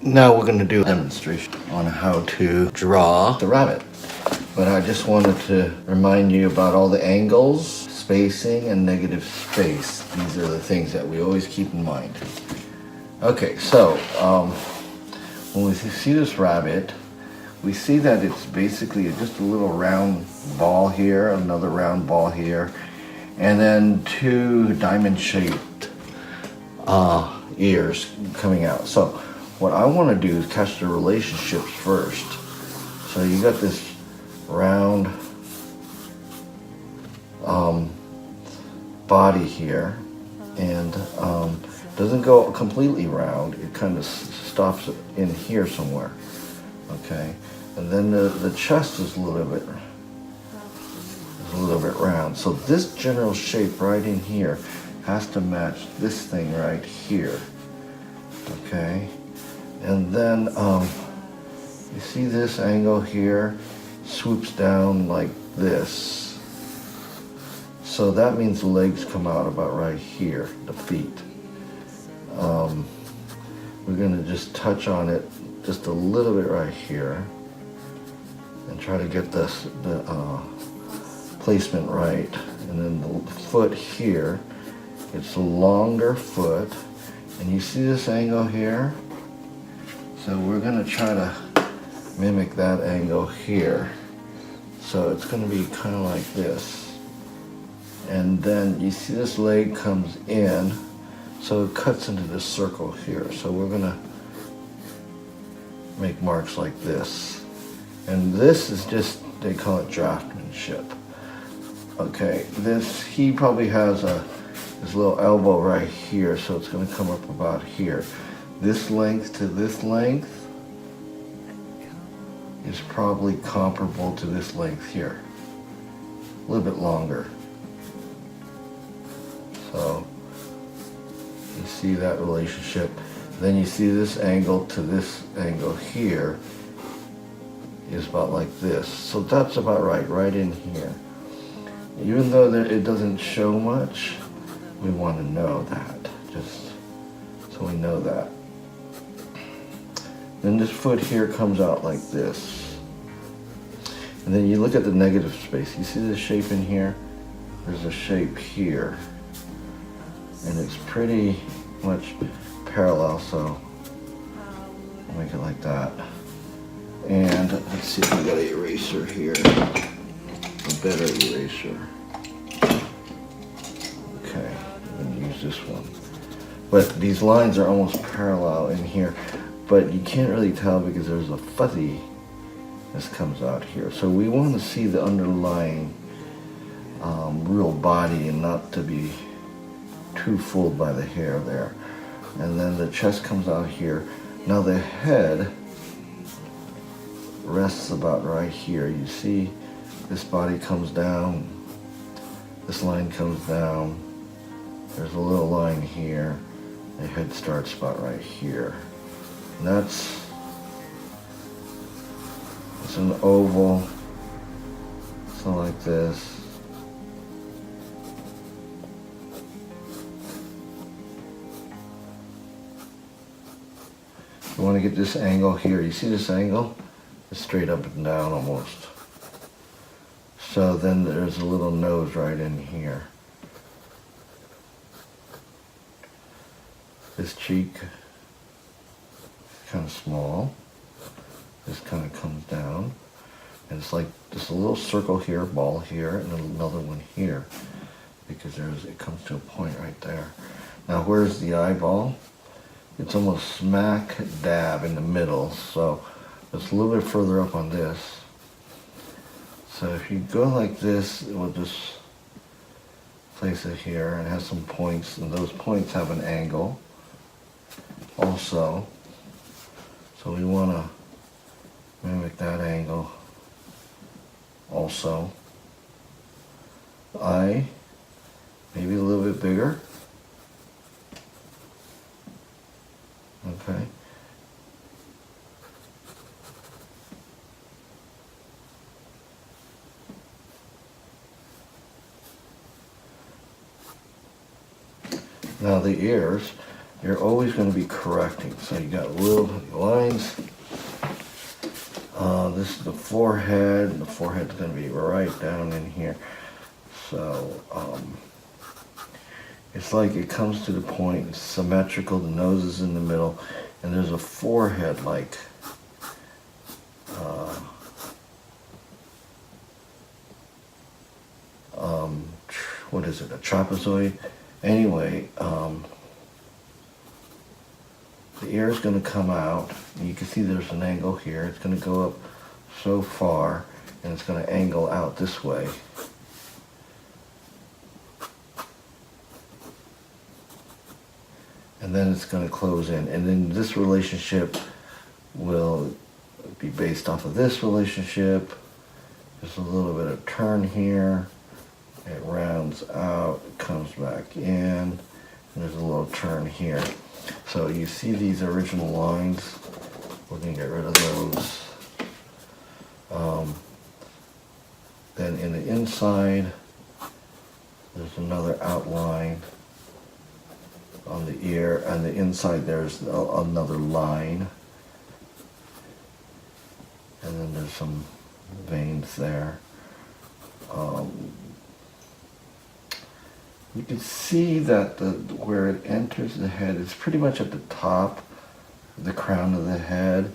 Now we're going to do a demonstration on how to draw the rabbit. But I just wanted to remind you about all the angles, spacing, and negative space. These are the things that we always keep in mind. Okay, so when we see this rabbit, we see that it's basically just a little round ball here, another round ball here, and then two diamond-shaped ears coming out. So what I want to do is catch the relationships first. So you got this round body here, and doesn't go completely round. It kind of stops in here somewhere. Okay, and then the chest is a little bit round. So this general shape right in here has to match this thing right here. Okay. And then you see this angle here swoops down like this. So that means the legs come out about right here, the feet. We're going to just touch on it just a little bit right here and try to get the placement right. And then the foot here, it's a longer foot. And you see this angle here? So we're going to try to mimic that angle here. So it's going to be kind of like this. And then you see this leg comes in, so it cuts into this circle here. So we're going to make marks like this. And this is just, they call it draftsmanship. Okay, he probably has his little elbow right here, so it's going to come up about here. This length to this length is probably comparable to this length here. A little bit longer. So you see that relationship. Then you see this angle to this angle here is about like this. So that's about right in here. Even though it doesn't show much, we want to know that, just so we know that. Then this foot here comes out like this. And then you look at the negative space. You see the shape in here? There's a shape here. And it's pretty much parallel, so I'll make it like that. And let's see if we got an eraser here. A better eraser. Okay, I'm going to use this one. But these lines are almost parallel in here. But you can't really tell because there's a fuzzy that comes out here. So we want to see the underlying real body and not to be too fooled by the hair there. And then the chest comes out here. Now the head rests about right here. You see this body comes down, this line comes down, there's a little line here, the head starts about right here. And it's an oval, something like this. You want to get this angle here. You see this angle? It's straight up and down almost. So then there's a little nose right in here. This cheek kind of small. This kind of comes down. And it's like just a little circle here, ball here, and another one here. Because it comes to a point right there. Now where's the eyeball? It's almost smack dab in the middle. So it's a little bit further up on this. So if you go like this, it will just place it here and has some points, and those points have an angle also. So we want to mimic that angle also. Eye, maybe a little bit bigger. Okay. Now the ears, you're always going to be correcting. So you got little lines. This is the forehead, and the forehead's going to be right down in here. So it's like it comes to the point, it's symmetrical, the nose is in the middle, and there's a forehead like what is it, a trapezoid? Anyway, the ear is going to come out. You can see there's an angle here. It's going to go up so far, and it's going to angle out this way. And then it's going to close in. And then this relationship will be based off of this relationship. There's a little bit of turn here. It rounds out, it comes back in, and there's a little turn here. So you see these original lines. We're going to get rid of those. Then in the inside, there's another outline on the ear, and the inside there's another line. And then there's some veins there. You can see that where it enters the head is pretty much at the top of the crown of the head,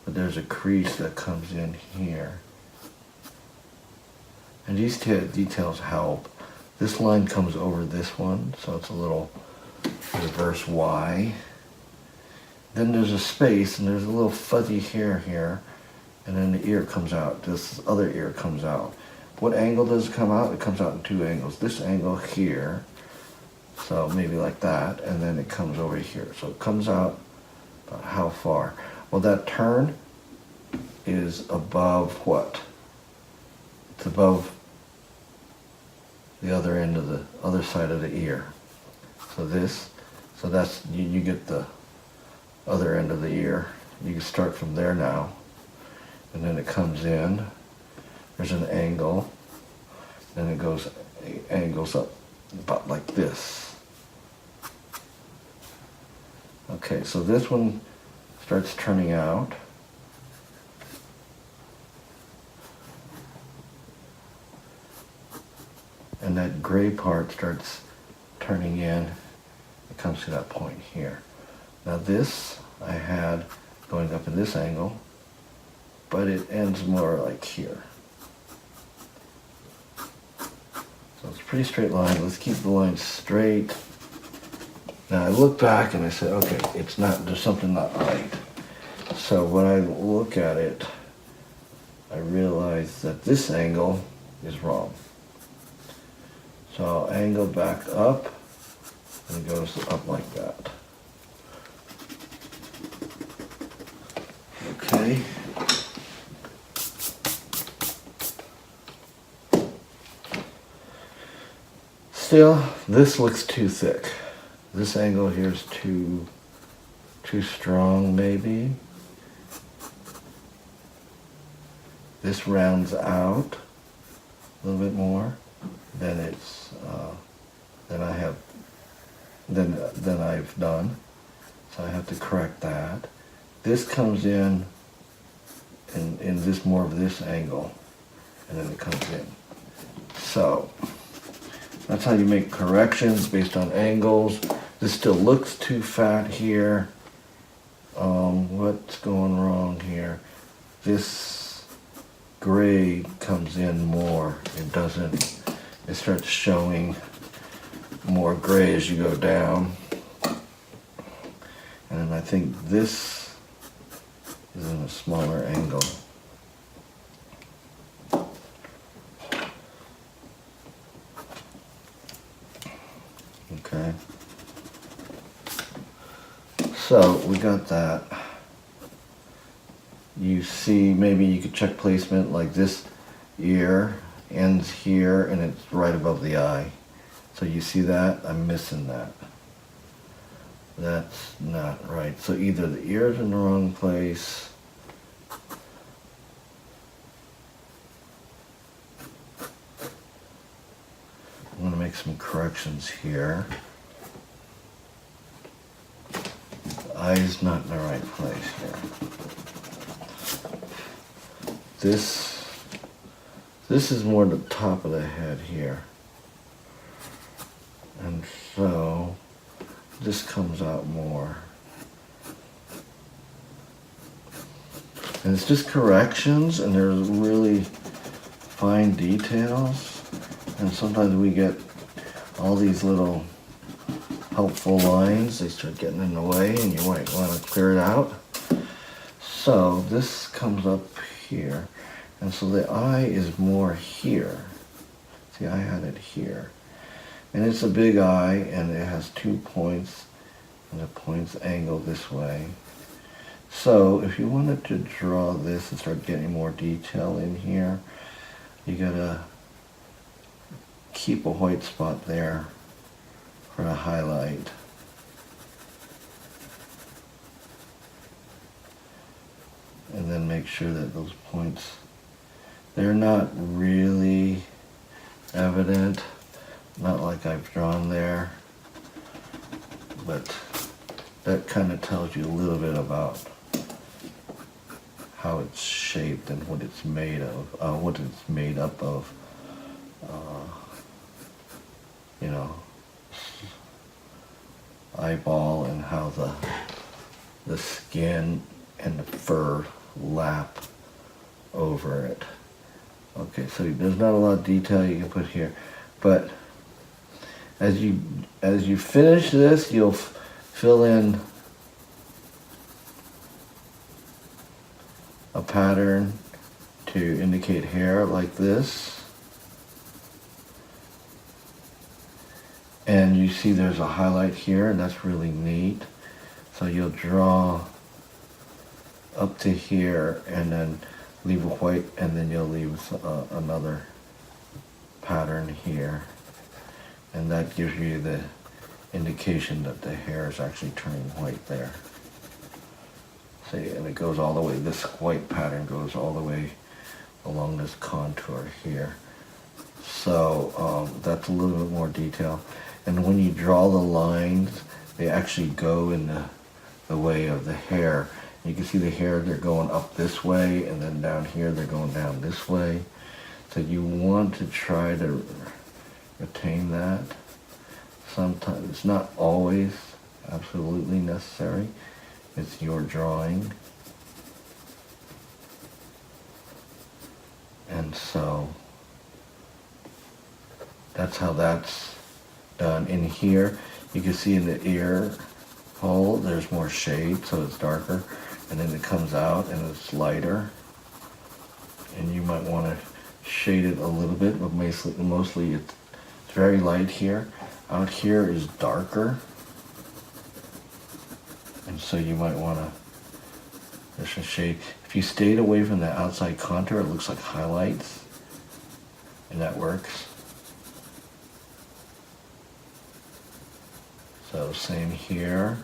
but there's a crease that comes in here. And these details help. This line comes over this one, so it's a little reverse Y. Then there's a space, and there's a little fuzzy hair here, and then the ear comes out. This other ear comes out. What angle does it come out? It comes out in two angles. This angle here, so maybe like that, and then it comes over here. So it comes out about how far? Well, that turn is above what? It's above the other end of the other side of the ear. So that's, you get the other end of the ear. You can start from there now, and then it comes in. There's an angle, then it angles up about like this. Okay, so this one starts turning out. And that gray part starts turning in. It comes to that point here. Now this I had going up in this angle, but it ends more like here. So it's a pretty straight line. Let's keep the line straight. Now I look back and I said, okay, it's not, there's something not right. So when I look at it, I realize that this angle is wrong. So I'll angle back up, and it goes up like that. Okay. Still, this looks too thick. This angle here is too strong, maybe. This rounds out a little bit more. Then it's then I've done. So I have to correct that. This comes in this more of this angle, and then it comes in. So that's how you make corrections based on angles. This still looks too fat here. What's going wrong here? This gray comes in more. It doesn't. It starts showing more gray as you go down. And then I think this is in a smaller angle. Okay. So we got that. You see, maybe you could check placement like this ear ends here and it's right above the eye. So you see that? I'm missing that. That's not right. So either the ear's in the wrong place, I'm going to make some corrections here. eye's not in the right place here. This is more the top of the head here. And so this comes out more. And it's just corrections, and there's really fine details. And sometimes we get all these little helpful lines. They start getting in the way, and you might want to clear it out. So this comes up here. And so the eye is more here. See, I had it here. And it's a big eye, and it has 2 points, and the points angle this way. So if you wanted to draw this and start getting more detail in here, you gotta keep a white spot there for a highlight. And then make sure that those points, they're not really evident, not like I've drawn there, but that kind of tells you a little bit about how it's shaped and what it's made of, what it's made up of. You know, eyeball, and how the skin and the fur lap over it. Okay, so there's not a lot of detail you can put here, but as you finish this, you'll fill in a pattern to indicate hair like this. And you see there's a highlight here, and that's really neat. So you'll draw up to here and then leave a white, and then you'll leave another pattern here. And that gives you the indication that the hair is actually turning white there. See, and it goes all the way, this white pattern goes all the way along this contour here. So that's a little bit more detail. And when you draw the lines, they actually go in the way of the hair. You can see the hair, they're going up this way, and then down here they're going down this way. So you want to try to retain that. Sometimes, it's not always absolutely necessary. It's your drawing. And so that's how that's done. In here, you can see in the ear hole, there's more shade, so it's darker. And then it comes out and it's lighter. And you might want to shade it a little bit, but mostly it's very light here. Out here is darker. And so you might want to, there's a shade. If you stayed away from the outside contour, it looks like highlights. And that works. So same here.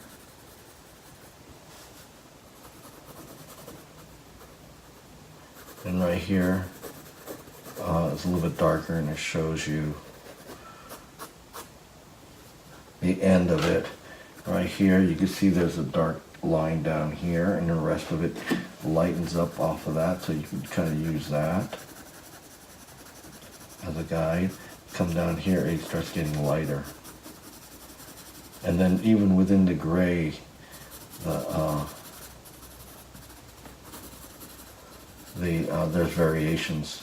And right here, it's a little bit darker, and it shows you the end of it. Right here, you can see there's a dark line down here, and the rest of it lightens up off of that, so you can kind of use that as a guide. Come down here, it starts getting lighter. And then even within the gray, there's variations.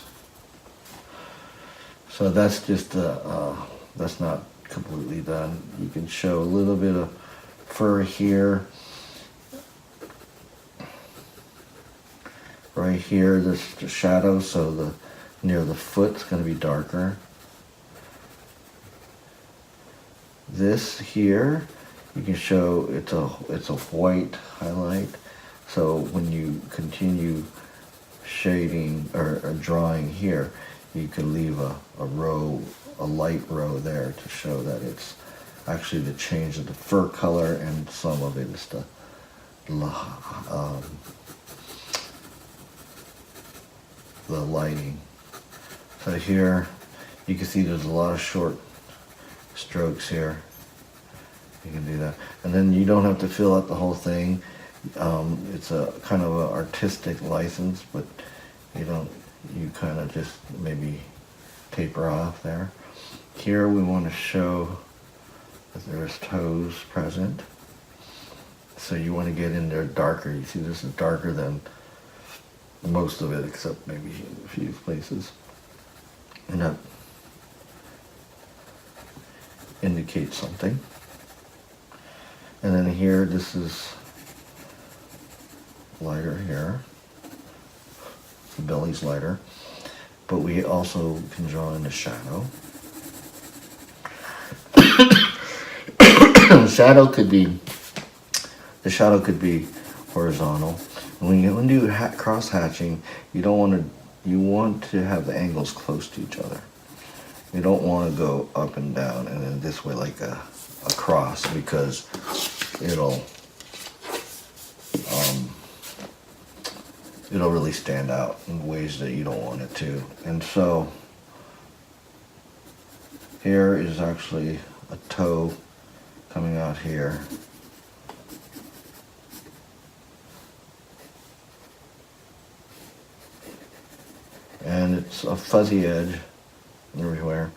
So that's just that's not completely done. You can show a little bit of fur here. Right here, there's the shadow, so near the foot's going to be darker. This here, you can show it's a white highlight. So when you continue shading or drawing here, you can leave a light row there to show that it's actually the change of the fur color, and some of it is the lighting. So here you can see there's a lot of short strokes here. You can do that. And then you don't have to fill out the whole thing. It's a kind of an artistic license, but you kind of just maybe taper off there. Here we want to show that there's toes present. So you want to get in there darker. You see this is darker than most of it, except maybe a few places. And that indicates something. And then here, this is lighter here. The belly's lighter. But we also can draw in the shadow. The shadow could be horizontal. When you do cross hatching, you want to have the angles close to each other. You don't want to go up and down and then this way like a cross, because it'll really stand out in ways that you don't want it to. And so here is actually a toe coming out here. And it's a fuzzy edge everywhere.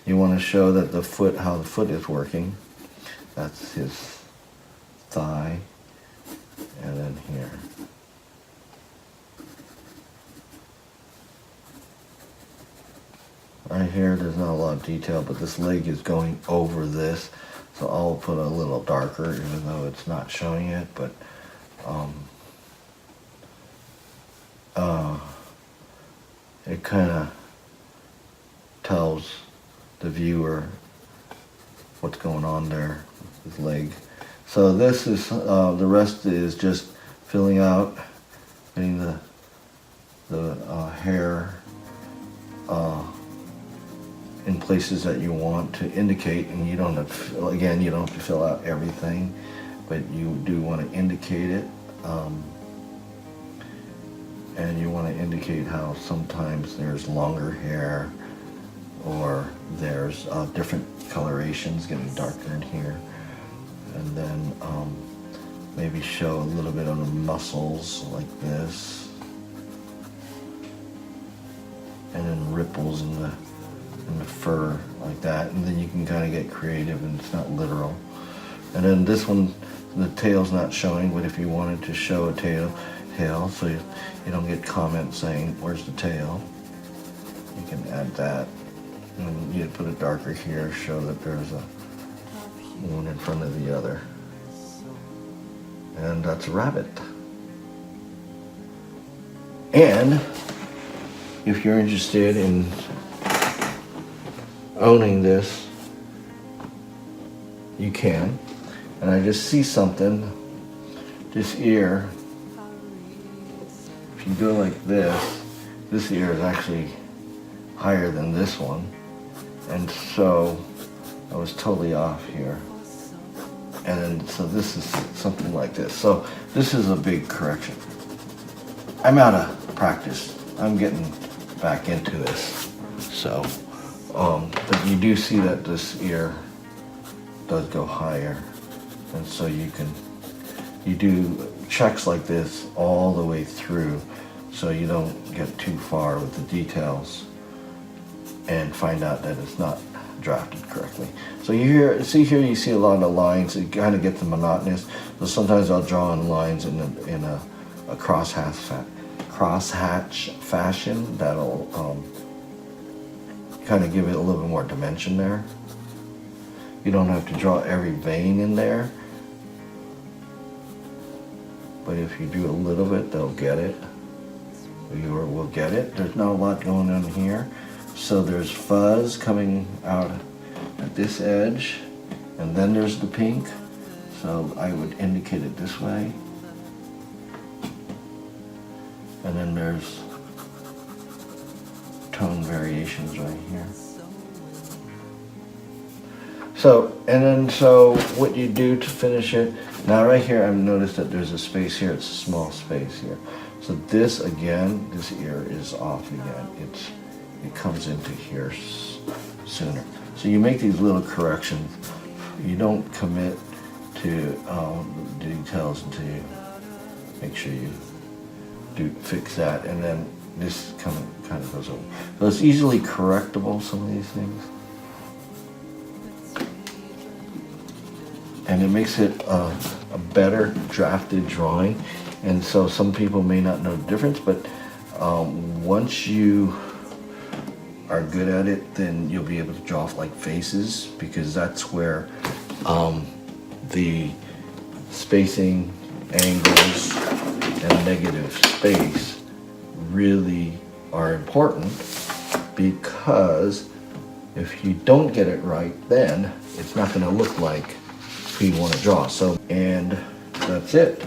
You want to show that how the foot is working. That's his thigh, and then here. Right here, there's not a lot of detail, but this leg is going over this, so I'll put a little darker, even though it's not showing it, but it kind of tells the viewer what's going on there with his leg. So this is, the rest is just filling out, getting the hair in places that you want to indicate, and you don't have to, again, you don't have to fill out everything, but you do want to indicate it. And you want to indicate how sometimes there's longer hair, or there's different colorations getting darker in here. And then maybe show a little bit of the muscles like this. And then ripples in the fur like that. And then you can kind of get creative and it's not literal. And then this one, the tail's not showing, but if you wanted to show a tail so you don't get comments saying, where's the tail? You can add that. And you'd put it darker here, show that there's a one in front of the other. And that's a rabbit. And if you're interested in owning this, you can. And I just see something, this ear, if you go like this ear is actually higher than this one. And so I was totally off here. And then, so this is something like this. So this is a big correction. I'm out of practice. I'm getting back into this. So, but you do see that this ear does go higher. And so you do checks like this all the way through, so you don't get too far with the details and find out that it's not drafted correctly. So you see a lot of lines. It kind of gets monotonous. So sometimes I'll draw in lines in a crosshatch fashion that'll kind of give it a little bit more dimension there. You don't have to draw every vein in there, but if you do a little bit, they'll get it. The viewer will get it. There's not a lot going on here. So there's fuzz coming out at this edge, and then there's the pink. So I would indicate it this way. And then there's tone variations right here. So what you do to finish it, now right here I've noticed that there's a space here, it's a small space here. So this again, this ear is off again. It comes into here sooner. So you make these little corrections you don't commit to the details until you make sure you do fix that, and then this kind of goes over. So it's easily correctable, some of these things. And it makes it a better drafted drawing. And so some people may not know the difference, but once you are good at it, then you'll be able to draw like faces, because that's where the spacing, angles, and negative space really are important, because if you don't get it right, then it's not going to look like who you want to draw. So, and that's it.